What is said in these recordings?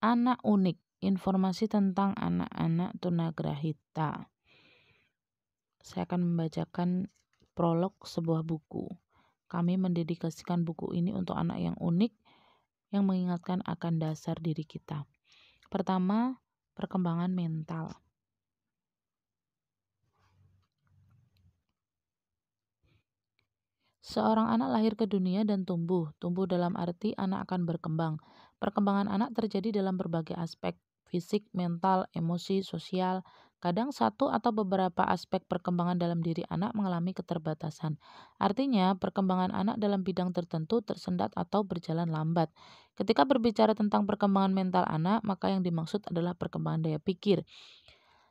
Anak unik, informasi tentang anak-anak tunagrahita. Saya akan membacakan prolog sebuah buku. Kami mendedikasikan buku ini untuk anak yang unik, yang mengingatkan akan dasar diri kita. Pertama, perkembangan mental. Seorang anak lahir ke dunia dan tumbuh. Tumbuh dalam arti anak akan berkembang. Perkembangan anak terjadi dalam berbagai aspek, fisik, mental, emosi, sosial. Kadang satu atau beberapa aspek perkembangan dalam diri anak mengalami keterbatasan. Artinya, perkembangan anak dalam bidang tertentu tersendat atau berjalan lambat. Ketika berbicara tentang perkembangan mental anak, maka yang dimaksud adalah perkembangan daya pikir.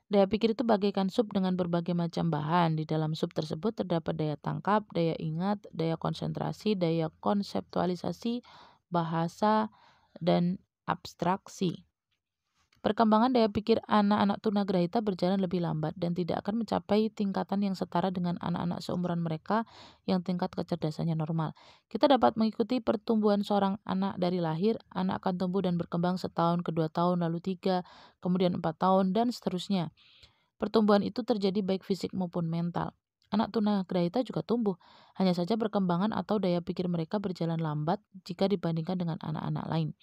Daya pikir itu bagaikan sup dengan berbagai macam bahan. Di dalam sup tersebut terdapat daya tangkap, daya ingat, daya konsentrasi, daya konseptualisasi, bahasa, dan abstraksi. Perkembangan daya pikir anak-anak tunagrahita berjalan lebih lambat dan tidak akan mencapai tingkatan yang setara dengan anak-anak seumuran mereka yang tingkat kecerdasannya normal. Kita dapat mengikuti pertumbuhan seorang anak dari lahir. Anak akan tumbuh dan berkembang setahun, kedua tahun, lalu 3, kemudian 4 tahun, dan seterusnya. Pertumbuhan itu terjadi baik fisik maupun mental. Anak tunagrahita juga tumbuh, hanya saja perkembangan atau daya pikir mereka berjalan lambat jika dibandingkan dengan anak-anak lain.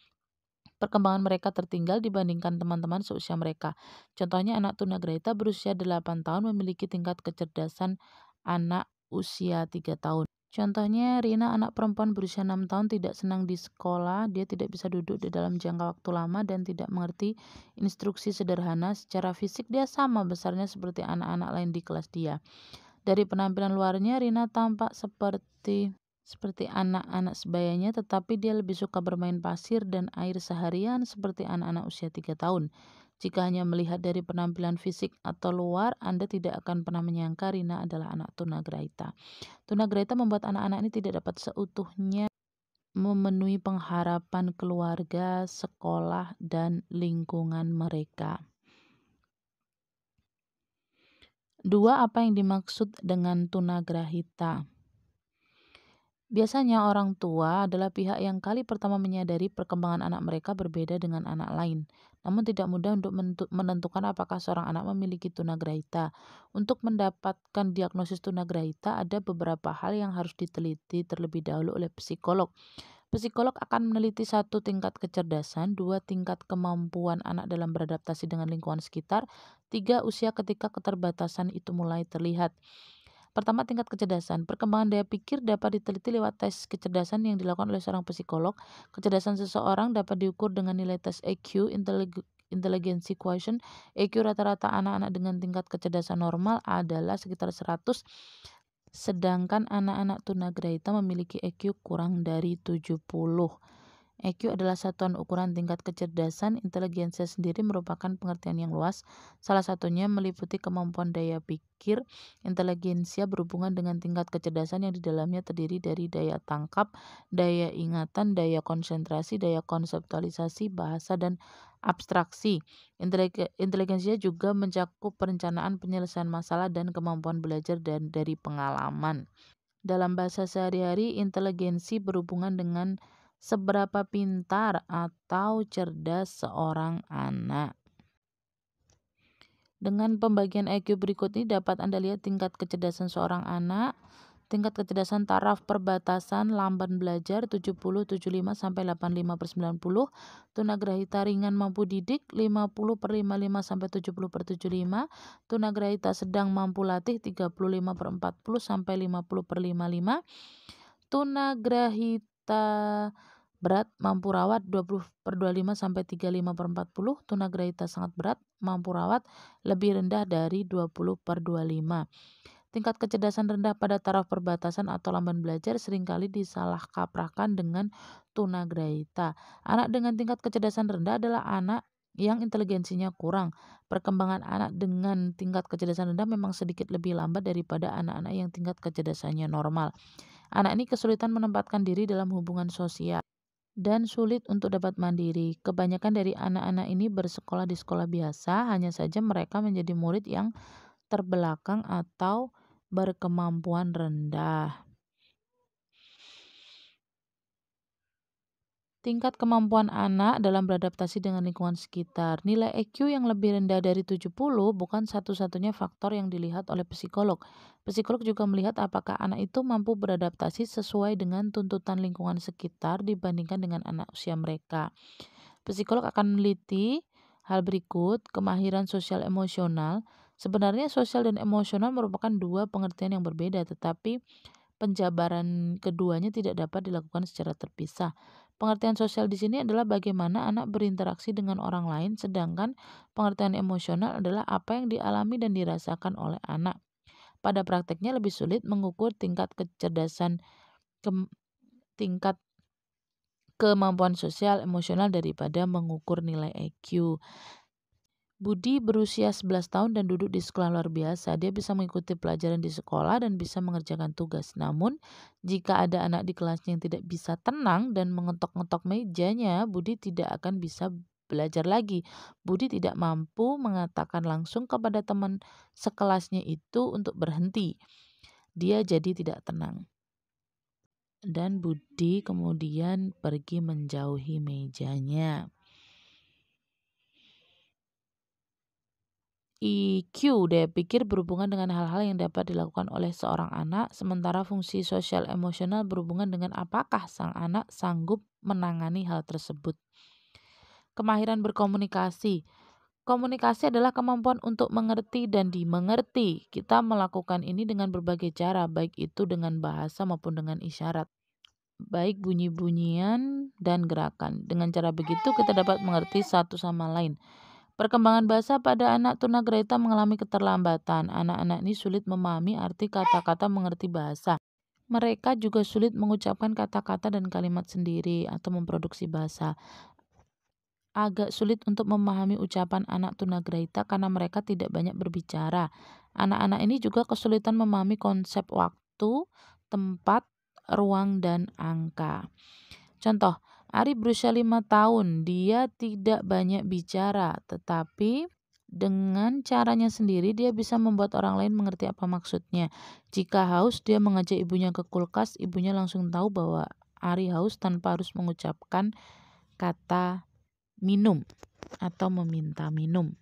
Perkembangan mereka tertinggal dibandingkan teman-teman seusia mereka. Contohnya anak tunagrahita berusia 8 tahun memiliki tingkat kecerdasan anak usia 3 tahun. Contohnya Rina, anak perempuan berusia 6 tahun, tidak senang di sekolah. Dia tidak bisa duduk di dalam jangka waktu lama dan tidak mengerti instruksi sederhana. Secara fisik dia sama besarnya seperti anak-anak lain di kelas dia. Dari penampilan luarnya, Rina tampak seperti anak-anak sebayanya, tetapi dia lebih suka bermain pasir dan air seharian seperti anak-anak usia 3 tahun. Jika hanya melihat dari penampilan fisik atau luar, Anda tidak akan pernah menyangka Rina adalah anak tunagrahita. Tunagrahita membuat anak-anak ini tidak dapat seutuhnya memenuhi pengharapan keluarga, sekolah, dan lingkungan mereka. 2. Apa yang dimaksud dengan tunagrahita? Biasanya orang tua adalah pihak yang kali pertama menyadari perkembangan anak mereka berbeda dengan anak lain. Namun tidak mudah untuk menentukan apakah seorang anak memiliki tunagrahita. Untuk mendapatkan diagnosis tunagrahita, ada beberapa hal yang harus diteliti terlebih dahulu oleh psikolog. Psikolog akan meneliti 1. Tingkat kecerdasan, 2. Tingkat kemampuan anak dalam beradaptasi dengan lingkungan sekitar, 3. Usia ketika keterbatasan itu mulai terlihat. Pertama, tingkat kecerdasan. Perkembangan daya pikir dapat diteliti lewat tes kecerdasan yang dilakukan oleh seorang psikolog. Kecerdasan seseorang dapat diukur dengan nilai tes EQ, Intelligence Quotient. EQ rata-rata anak-anak dengan tingkat kecerdasan normal adalah sekitar 100, sedangkan anak-anak tunagrahita memiliki EQ kurang dari 70. EQ adalah satuan ukuran tingkat kecerdasan. Inteligensia sendiri merupakan pengertian yang luas. Salah satunya meliputi kemampuan daya pikir. Inteligensia berhubungan dengan tingkat kecerdasan yang di dalamnya terdiri dari daya tangkap, daya ingatan, daya konsentrasi, daya konseptualisasi, bahasa, dan abstraksi. Inteligensia juga mencakup perencanaan, penyelesaian masalah, dan kemampuan belajar dari pengalaman. Dalam bahasa sehari-hari, inteligensi berhubungan dengan seberapa pintar atau cerdas seorang anak. Dengan pembagian EQ berikut ini dapat Anda lihat tingkat kecerdasan seorang anak. Tingkat kecerdasan taraf perbatasan lamban belajar 70, 75 sampai 85/90. Tunagrahita ringan mampu didik 50/55 sampai 70/75. Tunagrahita sedang mampu latih 35/40 sampai 50/55. Tunagrahita berat mampu rawat 20/25 sampai 35/40. Tunagrahita sangat berat mampu rawat lebih rendah dari 20/25. Tingkat kecerdasan rendah pada taraf perbatasan atau lamban belajar seringkali disalah kaprahkan dengan tunagrahita. Anak dengan tingkat kecerdasan rendah adalah anak yang inteligensinya kurang. Perkembangan anak dengan tingkat kecerdasan rendah memang sedikit lebih lambat daripada anak-anak yang tingkat kecerdasannya normal. Anak ini kesulitan menempatkan diri dalam hubungan sosial dan sulit untuk dapat mandiri. Kebanyakan dari anak-anak ini bersekolah di sekolah biasa, hanya saja mereka menjadi murid yang terbelakang atau berkemampuan rendah. Tingkat kemampuan anak dalam beradaptasi dengan lingkungan sekitar. Nilai EQ yang lebih rendah dari 70 bukan satu-satunya faktor yang dilihat oleh psikolog. Psikolog juga melihat apakah anak itu mampu beradaptasi sesuai dengan tuntutan lingkungan sekitar dibandingkan dengan anak usia mereka. Psikolog akan meneliti hal berikut: kemahiran sosial emosional. Sebenarnya sosial dan emosional merupakan dua pengertian yang berbeda, tetapi penjabaran keduanya tidak dapat dilakukan secara terpisah. Pengertian sosial di sini adalah bagaimana anak berinteraksi dengan orang lain, sedangkan pengertian emosional adalah apa yang dialami dan dirasakan oleh anak. Pada prakteknya lebih sulit mengukur tingkat kecerdasan, kem- tingkat kemampuan sosial emosional daripada mengukur nilai EQ. Budi berusia 11 tahun dan duduk di sekolah luar biasa. Dia bisa mengikuti pelajaran di sekolah dan bisa mengerjakan tugas. Namun, jika ada anak di kelasnya yang tidak bisa tenang dan mengetok-ngetok mejanya, Budi tidak akan bisa belajar lagi. Budi tidak mampu mengatakan langsung kepada teman sekelasnya itu untuk berhenti. Dia jadi tidak tenang. Dan Budi kemudian pergi menjauhi mejanya. EQ, daya pikir, berhubungan dengan hal-hal yang dapat dilakukan oleh seorang anak, sementara fungsi sosial emosional berhubungan dengan apakah sang anak sanggup menangani hal tersebut. Kemahiran berkomunikasi. Komunikasi adalah kemampuan untuk mengerti dan dimengerti. Kita melakukan ini dengan berbagai cara, baik itu dengan bahasa maupun dengan isyarat, baik bunyi-bunyian dan gerakan. Dengan cara begitu kita dapat mengerti satu sama lain. Perkembangan bahasa pada anak tunagrahita mengalami keterlambatan. Anak-anak ini sulit memahami arti kata-kata, mengerti bahasa. Mereka juga sulit mengucapkan kata-kata dan kalimat sendiri atau memproduksi bahasa. Agak sulit untuk memahami ucapan anak tunagrahita karena mereka tidak banyak berbicara. Anak-anak ini juga kesulitan memahami konsep waktu, tempat, ruang, dan angka. Contoh, Ari berusia 5 tahun, dia tidak banyak bicara, tetapi dengan caranya sendiri dia bisa membuat orang lain mengerti apa maksudnya. Jika haus, dia mengajak ibunya ke kulkas, ibunya langsung tahu bahwa Ari haus tanpa harus mengucapkan kata minum atau meminta minum.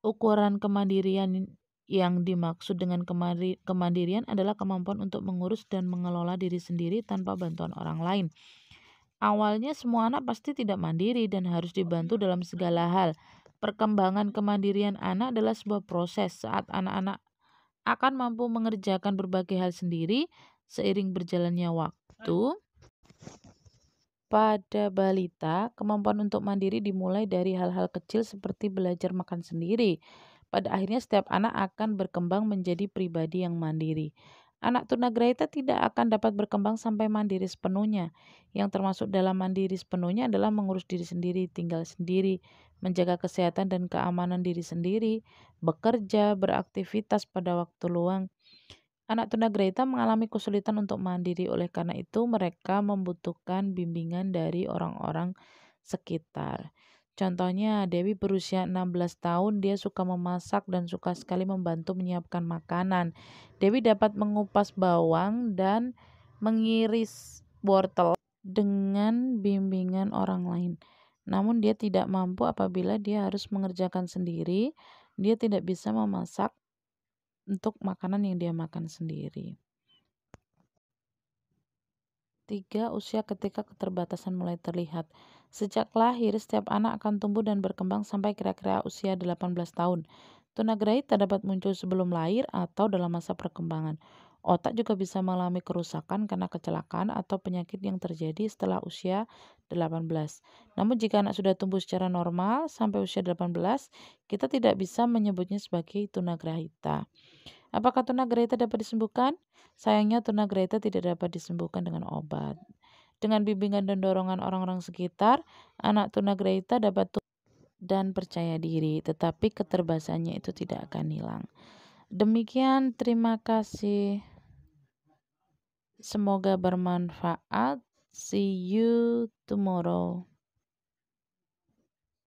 Ukuran kemandirian yang dimaksud dengan kemandirian adalah kemampuan untuk mengurus dan mengelola diri sendiri tanpa bantuan orang lain. Awalnya semua anak pasti tidak mandiri dan harus dibantu dalam segala hal. Perkembangan kemandirian anak adalah sebuah proses saat anak-anak akan mampu mengerjakan berbagai hal sendiri seiring berjalannya waktu. Pada balita, kemampuan untuk mandiri dimulai dari hal-hal kecil seperti belajar makan sendiri. Pada akhirnya setiap anak akan berkembang menjadi pribadi yang mandiri. Anak tunagrahita tidak akan dapat berkembang sampai mandiri sepenuhnya. Yang termasuk dalam mandiri sepenuhnya adalah mengurus diri sendiri, tinggal sendiri, menjaga kesehatan dan keamanan diri sendiri, bekerja, beraktivitas pada waktu luang. Anak tunagrahita mengalami kesulitan untuk mandiri, oleh karena itu mereka membutuhkan bimbingan dari orang-orang sekitar. Contohnya, Dewi berusia 16 tahun, dia suka memasak dan suka sekali membantu menyiapkan makanan. Dewi dapat mengupas bawang dan mengiris wortel dengan bimbingan orang lain. Namun dia tidak mampu apabila dia harus mengerjakan sendiri, dia tidak bisa memasak untuk makanan yang dia makan sendiri. 3. Usia ketika keterbatasan mulai terlihat. Sejak lahir, setiap anak akan tumbuh dan berkembang sampai kira-kira usia 18 tahun. Tunagrahita dapat muncul sebelum lahir atau dalam masa perkembangan. Otak juga bisa mengalami kerusakan karena kecelakaan atau penyakit yang terjadi setelah usia 18. Namun jika anak sudah tumbuh secara normal sampai usia 18, kita tidak bisa menyebutnya sebagai tunagrahita. Apakah tunagrahita dapat disembuhkan? Sayangnya tunagrahita tidak dapat disembuhkan dengan obat. Dengan bimbingan dan dorongan orang-orang sekitar, anak tunagrahita dapat tumbuh dan percaya diri, tetapi keterbatasannya itu tidak akan hilang. Demikian, terima kasih. Semoga bermanfaat. See you tomorrow.